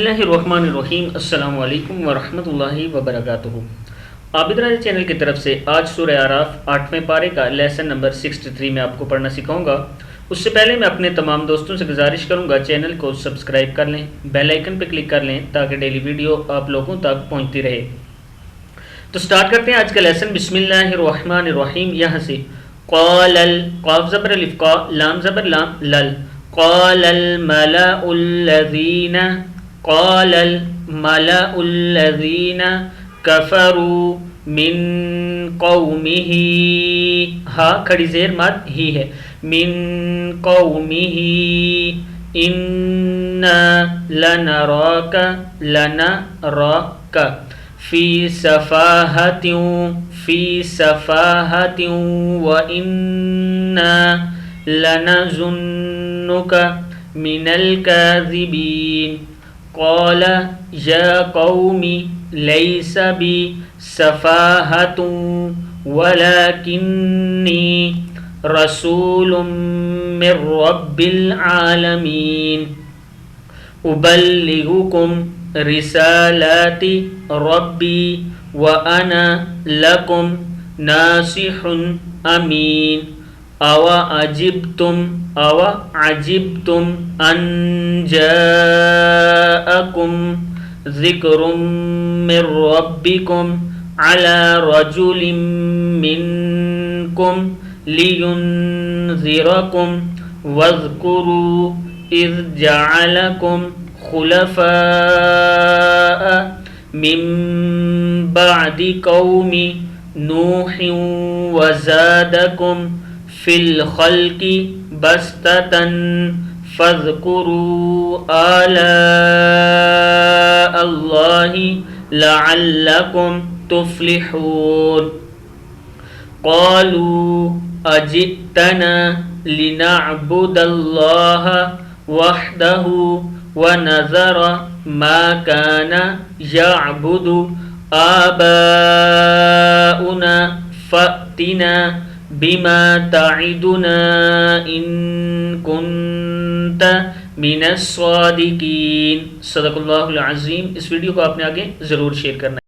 बिस्मिल्लाहिर्रहमानिर्रहीम अस्सलामु अलैकुम वरहमतुल्लाहि वबरकातुहू। आबिद चैनल की तरफ से आज सूरह आराफ 8वें पारे का लेसन नंबर 63 में आपको पढ़ना सिखाऊंगा। उससे पहले मैं अपने तमाम दोस्तों से गुजारिश करूंगा चैनल को सब्सक्राइब कर लें, बेल आइकन पर क्लिक कर लें ताकि डेली वीडियो आप लोगों तक पहुँचती रहे। तो स्टार्ट करते हैं आज का लेसन। बिस्मिल्लाहिर्रहमानिर्रहीम। यहाँ से क़ालल, क़ाफ ज़बर अलिफ़ क़ा, लाम ज़बर लाम लल, क़ालल मलाउल्लज़ीना, क़ालल मलाउल्लज़ीना कफ़रू मिन क़ौमिही, हा खड़ी ज़ेर मद ही है, मिन क़ौमिही इन्ना लनराका फ़ी सफ़ाहतिन व इन्ना लनज़ुन्नुका मिनल काज़िबीन। क़ाल या क़ौमी लैसा बी सफ़ाहतुन वलाकिन्नी रसूलुम मिर रब्बिल आलमीन उबल्लिगुकुम रिसालाति रब्बी व अना लकुम नासिहुन अमीन। अवा अजिब्तुम अन जाअकुम ज़िक्रुम मिर रब्बिकुम अला रजुलिम मिनकुम लियुनज़िरकुम वज़्कुरू इज़ जअलकुम खुलफ़ाअ मिन बअदि क़ौमि नूहिन व ज़ादकुम फ़िल ख़ल्क़ि बस्ततन फ़ज़्कुरू आला अल्लाहि लअल्लकुम तुफ़्लिहून। क़ालू अजि'तना लिनअब्दुल्लाह वहदहू व नज़रा मा काना यअबुदु आबाउना फ़अतिना बिमा ताइदुना इन कुन्त मिनस्सादिकीन। सदक़ल्लाहुल अज़ीम। इस वीडियो को आपने आगे ज़रूर शेयर करना है।